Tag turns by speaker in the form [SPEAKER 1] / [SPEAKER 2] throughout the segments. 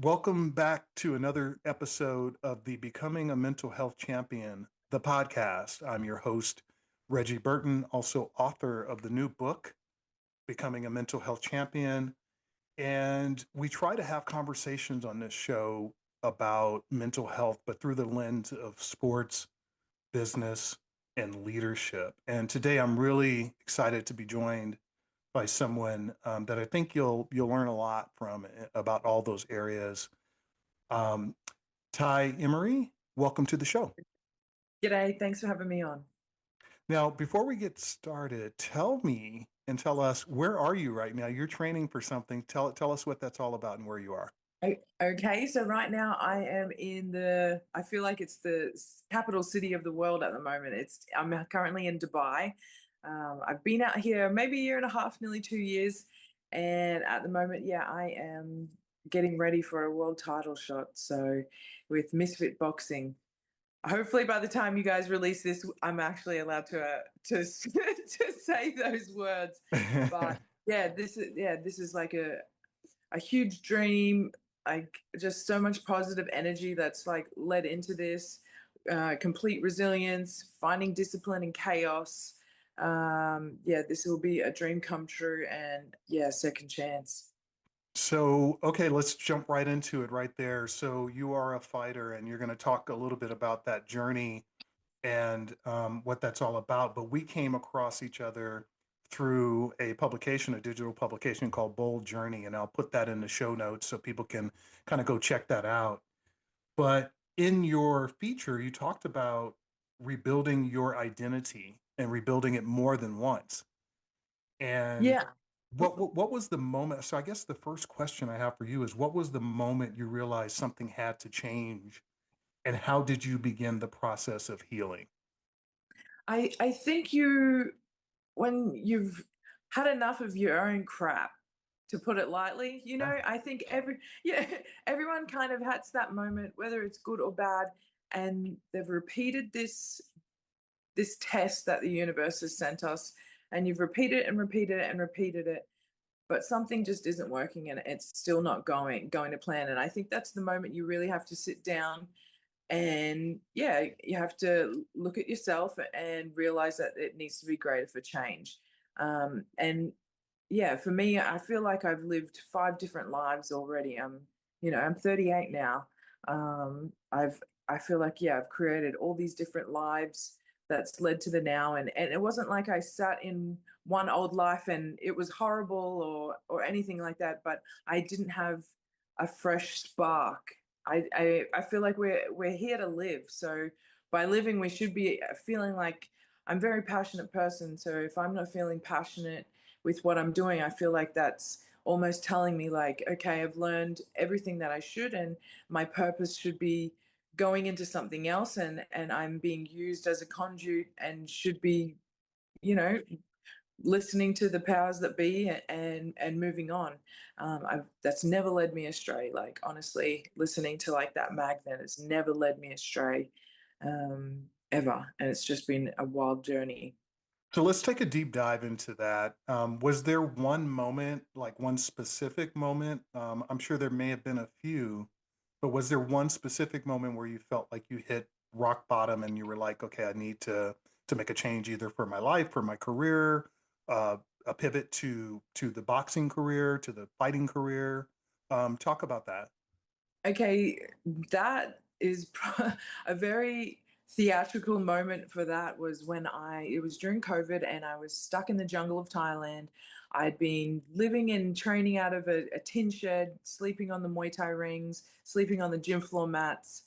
[SPEAKER 1] Welcome back to another episode of the Becoming a Mental Health Champion, the podcast. I'm your host, Reggie Burton, also author of the new book, Becoming a Mental Health Champion. And we try to have conversations on this show about mental health, but through the lens of sports, business, and leadership. And today I'm really excited to be joined by someone that I think you'll learn a lot from about all those areas. Um, Tai Emery, welcome to the show.
[SPEAKER 2] G'day, thanks for having me on.
[SPEAKER 1] Now, before we get started, tell me and tell us, where are you right now? You're training for something. Tell us what that's all about and where you are.
[SPEAKER 2] Okay, so right now I am I feel like it's the capital city of the world at the moment. I'm currently in Dubai. I've been out here maybe a year and a half, nearly 2 years. And at the moment, yeah, I am getting ready for a world title shot. So with Misfit Boxing. Hopefully, by the time you guys release this, I'm actually allowed to to say those words. But this is like a huge dream. Like just so much positive energy that's like led into this. Complete resilience, finding discipline in chaos. Yeah, this will be a dream come true, and yeah, second chance.
[SPEAKER 1] So, okay, let's jump right into it right there. So, you are a fighter, and you're going to talk a little bit about that journey and what that's all about. But we came across each other through a publication, a digital publication called Bold Journey, and I'll put that in the show notes so people can kind of go check that out. But in your feature, you talked about rebuilding your identity and rebuilding it more than once. And
[SPEAKER 2] Yeah.
[SPEAKER 1] what was the moment? So I guess the first question I have for you is, what was the moment you realized something had to change, and how did you begin the process of healing?
[SPEAKER 2] I think when you've had enough of your own crap, to put it lightly,
[SPEAKER 1] Yeah.
[SPEAKER 2] I think yeah, everyone kind of has that moment, whether it's good or bad, and they've repeated this test that the universe has sent us, and you've repeated it and repeated it and repeated it, but something just isn't working and it's still not going to plan. And I think that's the moment you really have to sit down and yeah, you have to look at yourself and realize that it needs to be greater for change. And yeah, for me, I feel like I've lived five different lives already. I'm 38 now. I feel like, yeah, I've created all these different lives that's led to the now. And it wasn't like I sat in one old life and it was horrible or anything like that, but I didn't have a fresh spark. I feel like we're here to live. So by living, we should be feeling like I'm a very passionate person. So if I'm not feeling passionate with what I'm doing, I feel like that's almost telling me like, okay, I've learned everything that I should, and my purpose should be going into something else, and I'm being used as a conduit and should be, you know, listening to the powers that be and moving on. That's never led me astray. Like honestly, listening to like that magnet has never led me astray, ever, and it's just been a wild journey.
[SPEAKER 1] So let's take a deep dive into that. Was there one moment, like one specific moment? I'm sure there may have been a few, but was there one specific moment where you felt like you hit rock bottom and you were like, okay, I need to make a change either for my life, for my career, a pivot to the boxing career, to the fighting career. Talk about that.
[SPEAKER 2] Okay, that is a very theatrical moment for that was when it was during COVID and I was stuck in the jungle of Thailand. I'd been living and training out of a tin shed, sleeping on the Muay Thai rings, sleeping on the gym floor mats,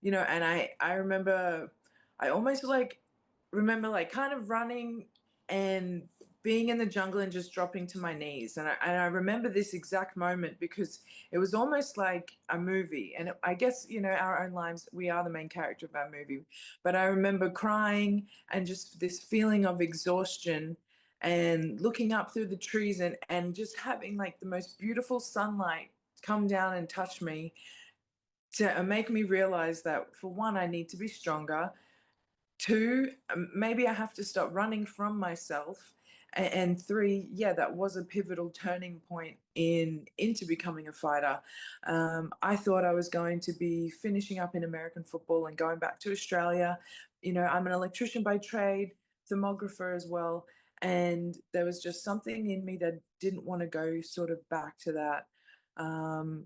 [SPEAKER 2] and I remember I almost like remember like kind of running and being in the jungle and just dropping to my knees. And I remember this exact moment because it was almost like a movie. And I guess, our own lives, we are the main character of our movie. But I remember crying and just this feeling of exhaustion and looking up through the trees and just having like the most beautiful sunlight come down and touch me to make me realize that for one, I need to be stronger. Two, maybe I have to stop running from myself And three, yeah, that was a pivotal turning point into becoming a fighter. I thought I was going to be finishing up in American football and going back to Australia. I'm an electrician by trade, thermographer as well, and there was just something in me that didn't want to go sort of back to that. Um,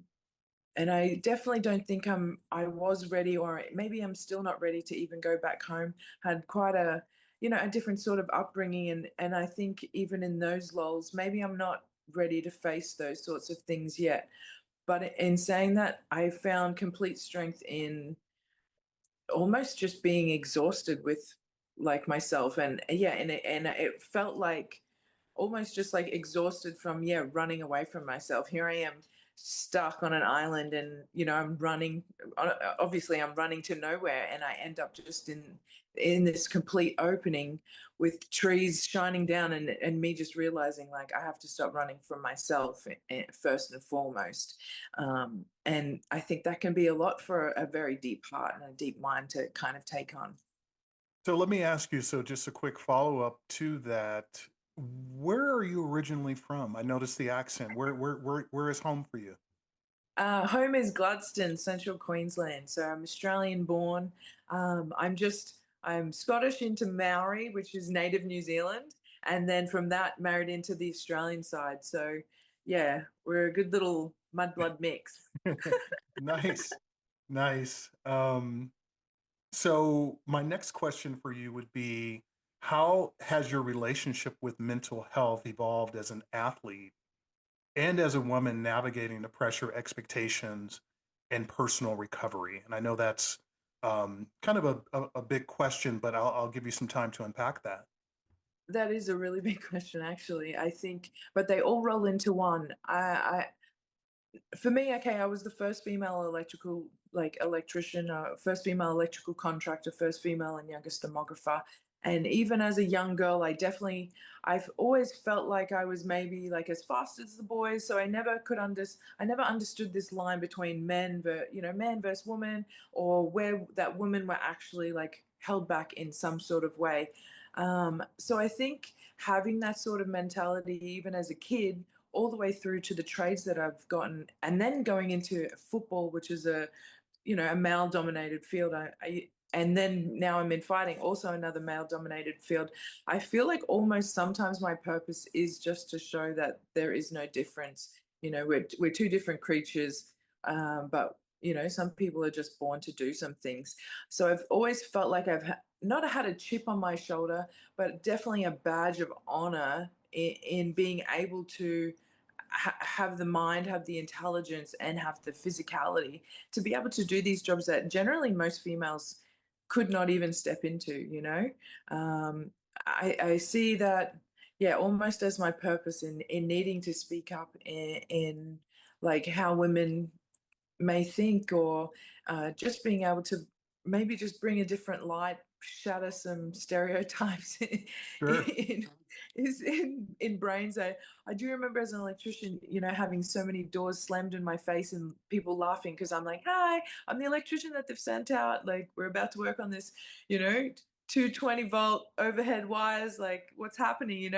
[SPEAKER 2] and I definitely don't think I was ready, or maybe I'm still not ready to even go back home. Had quite a different sort of upbringing, and I think even in those lulls, maybe I'm not ready to face those sorts of things yet. But in saying that, I found complete strength in almost just being exhausted with like myself, and yeah, and it felt like almost just like exhausted from running away from myself. Here I am stuck on an island, and I'm running, obviously I'm running to nowhere, and I end up just in this complete opening with trees shining down, and me just realizing like I have to stop running from myself first and foremost. And I think that can be a lot for a very deep heart and a deep mind to kind of take on.
[SPEAKER 1] So let me ask you, so just a quick follow-up to that. Where are you originally from? I noticed the accent. Where is home for you?
[SPEAKER 2] Home is Gladstone, Central Queensland. So I'm Australian born. I'm Scottish into Maori, which is native New Zealand, and then from that married into the Australian side. So yeah, we're a good little mudblood mix.
[SPEAKER 1] Nice, nice. So my next question for you would be, how has your relationship with mental health evolved as an athlete and as a woman navigating the pressure, expectations, and personal recovery? And I know that's kind of a big question, but I'll give you some time to unpack that.
[SPEAKER 2] That is a really big question, actually. I think, but they all roll into one. For me, okay, I was the first female electrician, first female electrical contractor, first female and youngest thermographer. And even as a young girl, I've always felt like I was maybe like as fast as the boys. So I never understood this line between man versus woman, or where that women were actually like held back in some sort of way. So I think having that sort of mentality, even as a kid, all the way through to the trades that I've gotten, and then going into football, which is a male dominated field. And then now I'm in fighting, also another male dominated field. I feel like almost sometimes my purpose is just to show that there is no difference. We're two different creatures, but some people are just born to do some things. So I've always felt like not had a chip on my shoulder, but definitely a badge of honor in being able to have the mind, have the intelligence, and have the physicality to be able to do these jobs that generally most females could not even step into. I see that, yeah, almost as my purpose in needing to speak up in like how women may think, or just being able to maybe just bring a different light, shatter some stereotypes
[SPEAKER 1] Sure.
[SPEAKER 2] in, in brains. I do remember as an electrician, having so many doors slammed in my face and people laughing because I'm like, hi, I'm the electrician that they've sent out. Like, we're about to work on this, you know, 220-volt overhead wires. Like, what's happening?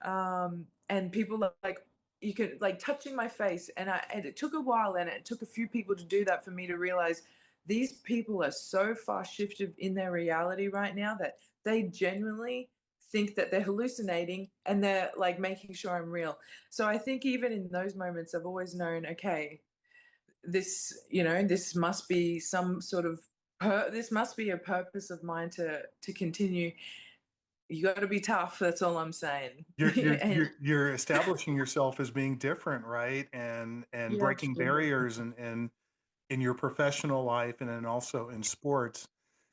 [SPEAKER 2] And people are like, you could like touching my face, and it took a while, and it took a few people to do that for me to realize these people are so far shifted in their reality right now that they genuinely think that they're hallucinating, and they're like making sure I'm real. So I think even in those moments I've always known, okay, this must be some sort of this must be a purpose of mine to continue. You got to be tough, that's all I'm saying.
[SPEAKER 1] You're you're
[SPEAKER 2] And
[SPEAKER 1] you're you're establishing yourself as being different, right? And
[SPEAKER 2] yeah,
[SPEAKER 1] breaking
[SPEAKER 2] absolutely.
[SPEAKER 1] barriers and in your professional life and then also in sports.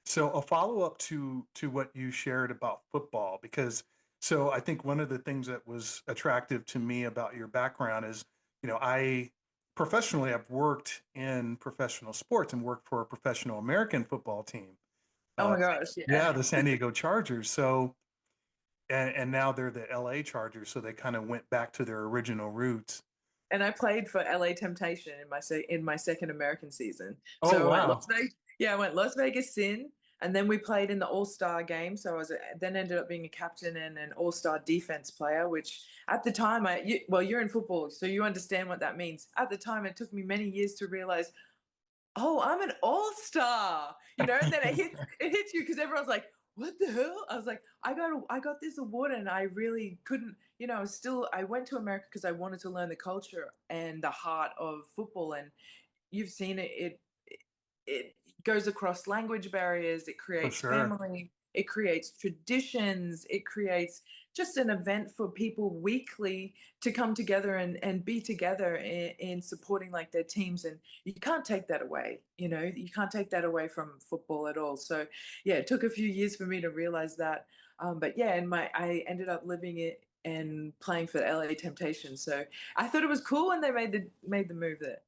[SPEAKER 1] So a follow up to what you shared about football, because so I think one of the things that was attractive to me about your background is, I professionally I've worked in professional sports and worked for a professional American football team.
[SPEAKER 2] Oh
[SPEAKER 1] Uh,
[SPEAKER 2] my gosh, yeah.
[SPEAKER 1] yeah, the San Diego Chargers. So and now they're the LA Chargers, so they kind of went back to their original roots.
[SPEAKER 2] And I played for LA Temptation in my second American season.
[SPEAKER 1] Oh
[SPEAKER 2] So I went
[SPEAKER 1] wow.
[SPEAKER 2] Las Vegas. Yeah, I went Las Vegas Sin. And then we played in the All-Star game. So then ended up being a captain and an All-Star defense player, which at the time, you're in football, so you understand what that means. At the time, it took me many years to realize, oh, I'm an all-star, and then it hits you because everyone's like, what the hell? I was like, I got this award and I really couldn't, I went to America because I wanted to learn the culture and the heart of football. And you've seen it goes across language barriers, it
[SPEAKER 1] For
[SPEAKER 2] creates
[SPEAKER 1] sure.
[SPEAKER 2] family, it creates traditions, it creates just an event for people weekly to come together and be together in supporting like their teams. And you can't take that away, you can't take that away from football at all. So yeah, it took a few years for me to realize that. But yeah, and I ended up living it and playing for the LA Temptation. So I thought it was cool when they made the move there.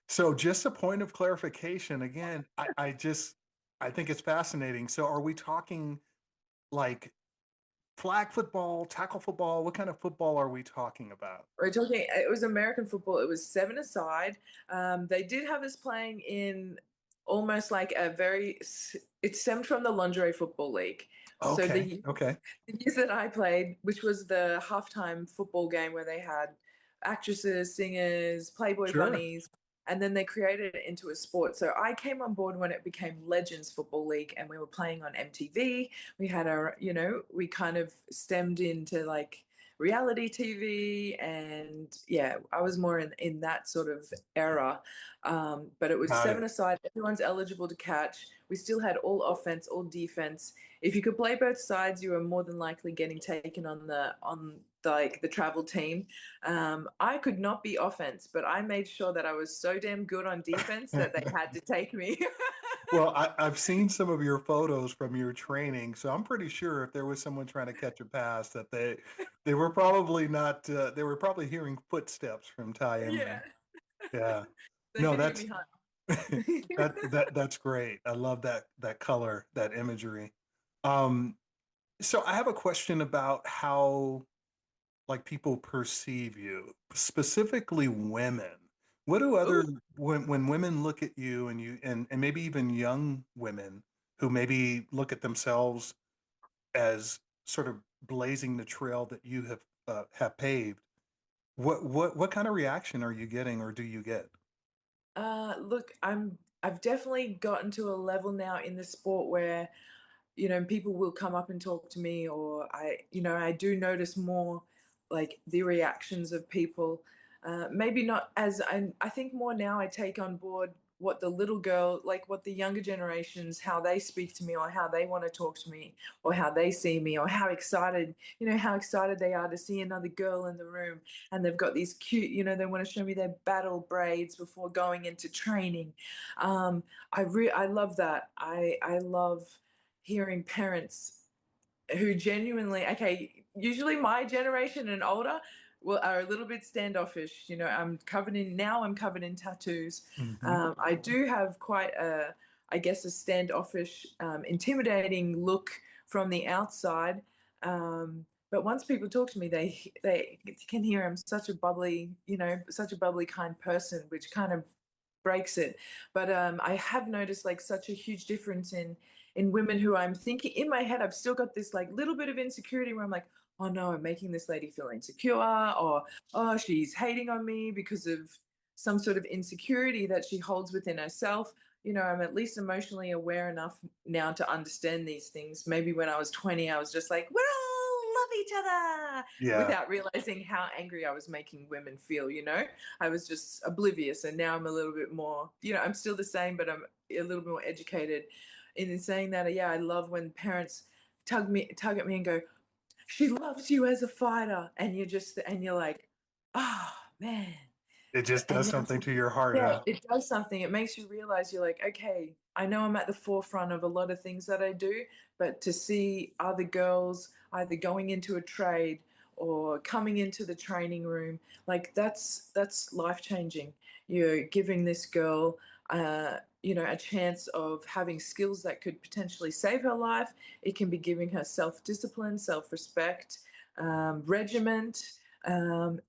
[SPEAKER 1] So just a point of clarification again, I think it's fascinating. So are we talking like flag football, tackle football? What kind of football are we talking about?
[SPEAKER 2] We're talking, it was American football. It was seven-a-side. They did have us playing in almost like it stemmed from the Lingerie Football League. So
[SPEAKER 1] Okay. Okay.
[SPEAKER 2] the years that I played, which was the halftime football game where they had actresses, singers, Playboy
[SPEAKER 1] Sure.
[SPEAKER 2] bunnies, and then they created it into a sport. So I came on board when it became Legends Football League and we were playing on MTV. We had we kind of stemmed into like reality TV, and yeah, I was more in that sort of era. But it was
[SPEAKER 1] Got
[SPEAKER 2] seven
[SPEAKER 1] it.
[SPEAKER 2] aside, everyone's eligible to catch. We still had all offense, all defense. If you could play both sides, you were more than likely getting taken like the travel team. I could not be offense, but I made sure that I was so damn good on defense that they had to take me.
[SPEAKER 1] Well, I've seen some of your photos from your training, so I'm pretty sure if there was someone trying to catch a pass, that they were probably not they were probably hearing footsteps from Tai
[SPEAKER 2] Yeah,
[SPEAKER 1] Emery. Yeah.
[SPEAKER 2] they
[SPEAKER 1] No,
[SPEAKER 2] could hear
[SPEAKER 1] that's
[SPEAKER 2] me hard.
[SPEAKER 1] that's great. I love that color, that imagery. Um, so I have a question about how like people perceive you, specifically women. What do other
[SPEAKER 2] Ooh.
[SPEAKER 1] when women look at you and and maybe even young women who maybe look at themselves as sort of blazing the trail that you have paved, what kind of reaction are you getting or do you get?
[SPEAKER 2] Look, I've definitely gotten to a level now in the sport where people will come up and talk to me, or I do notice more like the reactions of people. Maybe not as I think more now I take on board what the little girl, like what the younger generations, how they speak to me, or how they want to talk to me, or how they see me, or how excited they are to see another girl in the room, and they've got these cute, they want to show me their battle braids before going into training. I love that. I love hearing parents who genuinely, okay, usually my generation and older are a little bit standoffish. I'm covered in tattoos.
[SPEAKER 1] Hmm.
[SPEAKER 2] I do have quite I guess, a standoffish, intimidating look from the outside. But once people talk to me, they can hear I'm such a bubbly, kind person, which kind of breaks it. But I have noticed like such a huge difference in women who I'm thinking in my head. I've still got this like little bit of insecurity where I'm like, oh no, I'm making this lady feel insecure, or oh, she's hating on me because of some sort of insecurity that she holds within herself. I'm at least emotionally aware enough now to understand these things. Maybe when I was 20, I was just like, we're all love each other,
[SPEAKER 1] Yeah.
[SPEAKER 2] without realizing how angry I was making women feel. I was just oblivious. And now I'm a little bit more, I'm still the same, but I'm a little bit more educated in saying that. Yeah, I love when parents tug at me and go, she loves you as a fighter. And you're like, oh man.
[SPEAKER 1] It just
[SPEAKER 2] And
[SPEAKER 1] does
[SPEAKER 2] now,
[SPEAKER 1] something to your heart,
[SPEAKER 2] yeah,
[SPEAKER 1] huh?
[SPEAKER 2] it does something. It makes you realize you're like, okay, I know I'm at the forefront of a lot of things that I do, but to see other girls either going into a trade or coming into the training room, like that's life changing. You're giving this girl, a chance of having skills that could potentially save her life. It can be giving her self discipline, self respect, regiment, and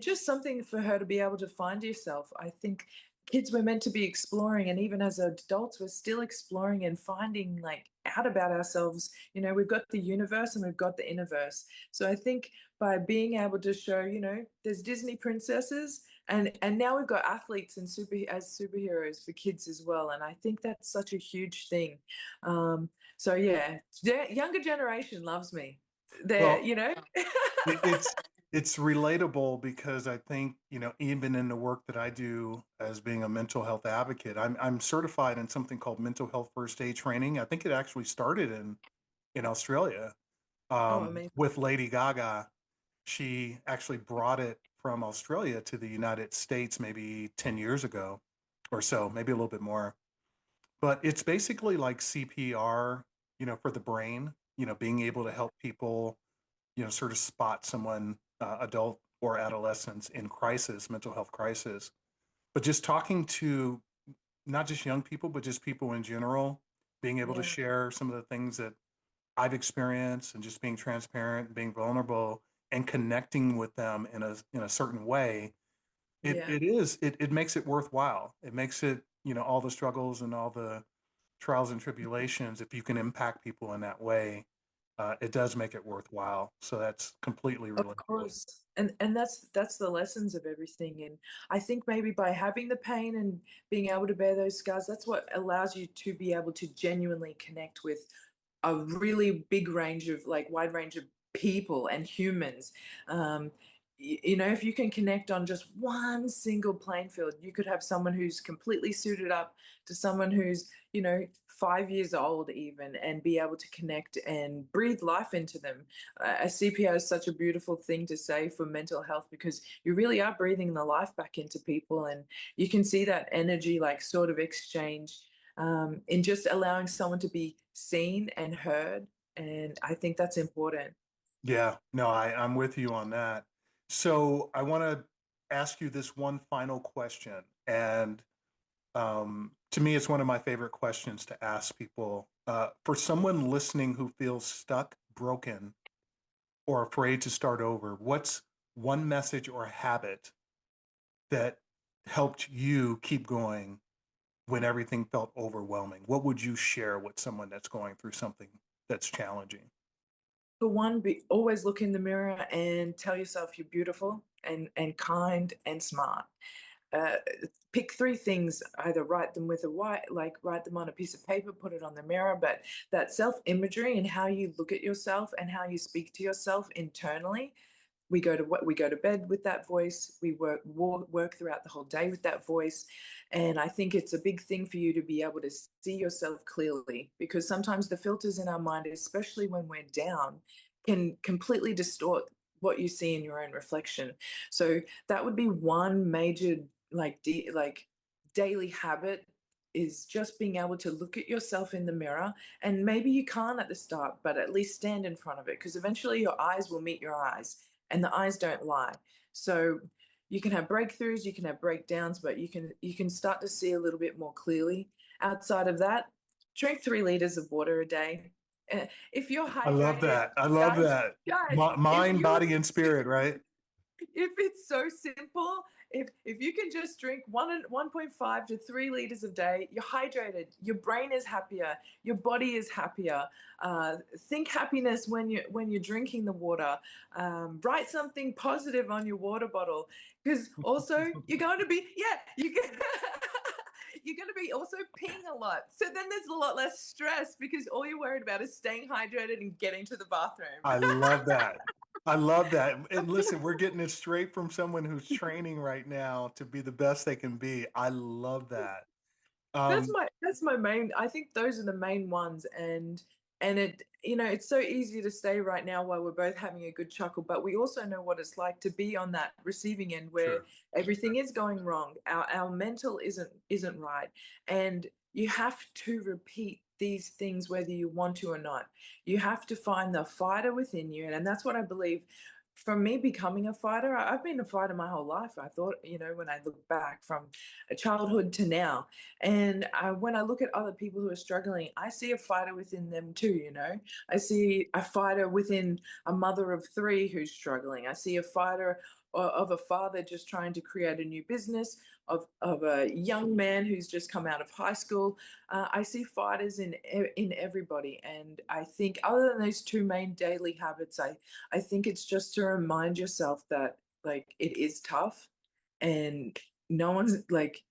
[SPEAKER 2] just something for her to be able to find herself. I think kids, we're meant to be exploring, and even as adults we're still exploring and finding like out about ourselves. We've got the universe and we've got the innerverse. So I think by being able to show, there's Disney princesses, and now we've got athletes and superheroes for kids as well, and I think that's such a huge thing. So yeah, the younger generation loves me. they're
[SPEAKER 1] Well,
[SPEAKER 2] you know
[SPEAKER 1] it, it's relatable because I think, even in the work that I do as being a mental health advocate, I'm certified in something called mental health first aid training. I think it actually started in Australia,
[SPEAKER 2] Oh, amazing.
[SPEAKER 1] with Lady Gaga. She actually brought it from Australia to the United States maybe 10 years ago or so, maybe a little bit more. But it's basically like CPR, for the brain, being able to help people, sort of spot someone, adult or adolescents in crisis, mental health crisis. But just talking to not just young people, but just people in general, being able to
[SPEAKER 2] Yeah.
[SPEAKER 1] share some of the things that I've experienced and just being transparent, being vulnerable, and connecting with them in a certain way,
[SPEAKER 2] Yeah.
[SPEAKER 1] it makes it worthwhile. It makes it, all the struggles and all the trials and tribulations, if you can impact people in that way, it does make it worthwhile. So that's completely
[SPEAKER 2] Of
[SPEAKER 1] relatable.
[SPEAKER 2] course. And that's the lessons of everything. And I think maybe by having the pain and being able to bear those scars, that's what allows you to be able to genuinely connect with a really big range of like wide range of people and humans. Um, if you can connect on just one single playing field, you could have someone who's completely suited up to someone who's, 5 years old even, and be able to connect and breathe life into them. A CPR is such a beautiful thing to say for mental health, because you really are breathing the life back into people, and you can see that energy like sort of exchange in just allowing someone to be seen and heard. And I think that's important.
[SPEAKER 1] Yeah, no, I'm with you on that. So I want to ask you this one final question. And to me, it's one of my favorite questions to ask people. For someone listening who feels stuck, broken, or afraid to start over, what's one message or habit that helped you keep going when everything felt overwhelming? What would you share with someone that's going through something that's challenging?
[SPEAKER 2] For one, be always look in the mirror and tell yourself you're beautiful and kind and smart. uh, Pick three things, either write them with a white, like write them on a piece of paper, put it on the mirror. But that self imagery and how you look at yourself and how you speak to yourself internally, we go to bed with that voice, we work throughout the whole day with that voice. And I think it's a big thing for you to be able to see yourself clearly, because sometimes the filters in our mind, especially when we're down, can completely distort what you see in your own reflection. So that would be one major like daily habit, is just being able to look at yourself in the mirror. And maybe you can't at the start, but at least stand in front of it, because eventually your eyes will meet your eyes, and the eyes don't lie. So you can have breakthroughs, you can have breakdowns, but you can start to see a little bit more clearly. Outside of that, drink 3 liters of water a day. If you're
[SPEAKER 1] I love
[SPEAKER 2] hydrated,
[SPEAKER 1] that. I love
[SPEAKER 2] guys,
[SPEAKER 1] that.
[SPEAKER 2] guys, if
[SPEAKER 1] Mind,
[SPEAKER 2] you
[SPEAKER 1] body, and spirit, right?
[SPEAKER 2] if it's so simple, if you can just drink 1.5 to 3 liters a day, you're hydrated, your brain is happier, your body is happier. Think happiness when you're drinking the water. Write something positive on your water bottle, because also you're going to be, yeah, you can. You're going to be also peeing a lot. So then there's a lot less stress, because all you're worried about is staying hydrated and getting to the bathroom.
[SPEAKER 1] I love that. I love that. And listen, we're getting it straight from someone who's training right now to be the best they can be. I love that. Um,
[SPEAKER 2] That's my main. I think those are the main ones. And it's so easy to say right now while we're both having a good chuckle, but we also know what it's like to be on that receiving end where
[SPEAKER 1] sure.
[SPEAKER 2] everything is going wrong. Our mental isn't right. And you have to repeat these things whether you want to or not. You have to find the fighter within you. And that's what I believe. From me becoming a fighter, I've been a fighter my whole life. I thought, when I look back from a childhood to now, and when I look at other people who are struggling, I see a fighter within them too. I see a fighter within a mother of three who's struggling. I see a fighter of a father just trying to create a new business, of a young man who's just come out of high school. I see fighters in everybody, and I think other than those two main daily habits, I think it's just to remind yourself that like it is tough, and no one's like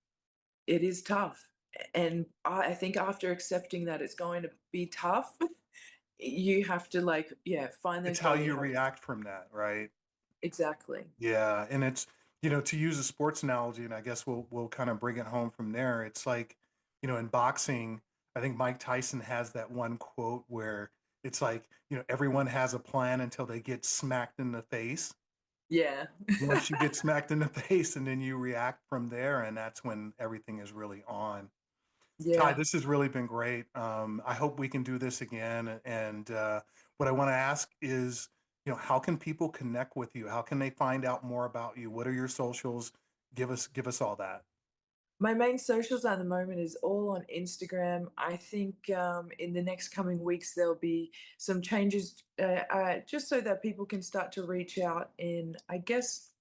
[SPEAKER 2] it is tough. And I think after accepting that it's going to be tough, you have to like, yeah, find
[SPEAKER 1] It's
[SPEAKER 2] those
[SPEAKER 1] how
[SPEAKER 2] daily
[SPEAKER 1] you
[SPEAKER 2] habits.
[SPEAKER 1] react from that, right?
[SPEAKER 2] Exactly.
[SPEAKER 1] Yeah, and it's, to use a sports analogy, and I guess we'll kind of bring it home from there. It's like, in boxing, I think Mike Tyson has that one quote where it's like, everyone has a plan until they get smacked in the face.
[SPEAKER 2] Yeah.
[SPEAKER 1] Once you get smacked in the face, and then you react from there, and that's when everything is really on. Ty,
[SPEAKER 2] Yeah.
[SPEAKER 1] this has really been great. I hope we can do this again. And what I want to ask is, how can people connect with you? How can they find out more about you? What are your socials? Give us all that.
[SPEAKER 2] My main socials at the moment is all on Instagram. I think in the next coming weeks there'll be some changes, just so that people can start to reach out in, I guess,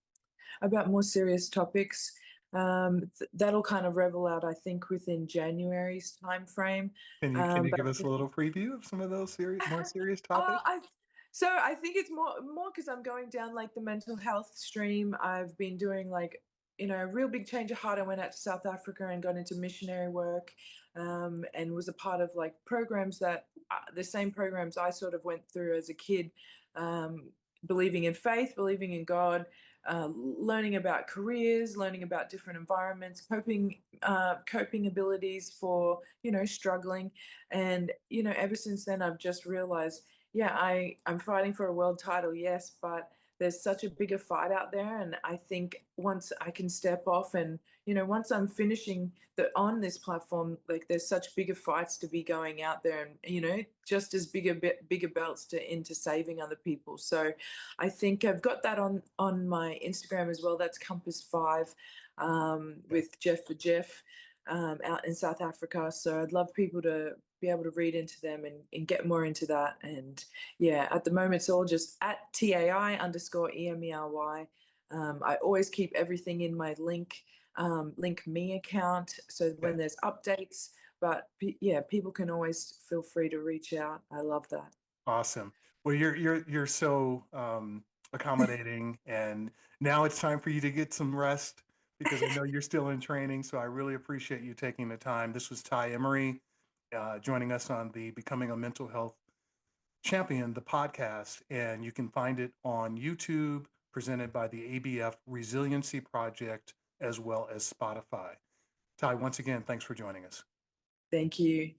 [SPEAKER 2] about more serious topics. That'll kind of revel out, I think, within January's time frame.
[SPEAKER 1] Can you
[SPEAKER 2] But
[SPEAKER 1] give us a little preview of some of those more serious
[SPEAKER 2] Uh,
[SPEAKER 1] topics?
[SPEAKER 2] I so I think it's more because I'm going down like the mental health stream. I've been doing like a real big change of heart. I went out to South Africa and got into missionary work, and was a part of like programs that the same programs I sort of went through as a kid, um, believing in faith, believing in God. Learning about careers, learning about different environments, coping abilities for struggling, and ever since then I've just realized, yeah, I'm fighting for a world title, yes, but there's such a bigger fight out there, and I think once I can step off and once I'm finishing on this platform, like there's such bigger fights to be going out there, and just as bigger belts into saving other people. So I think I've got that on my Instagram as well. That's Compass Five,
[SPEAKER 1] Okay.
[SPEAKER 2] with Jeff for Jeff, out in South Africa. So I'd love people to be able to read into them and get more into that. And yeah, at the moment, it's all just at TAI_EMERY. I always keep everything in my link me account. So
[SPEAKER 1] Okay.
[SPEAKER 2] when there's updates, but yeah, people can always feel free to reach out. I love that.
[SPEAKER 1] Awesome. Well, you're so accommodating, and now it's time for you to get some rest because I know you're still in training. So I really appreciate you taking the time. This was Tai Emery joining us on the Becoming a Mental Health Champion, the podcast, and you can find it on YouTube, presented by the ABF Resiliency Project, as well as Spotify. Tai, once again, thanks for joining us.
[SPEAKER 2] Thank you.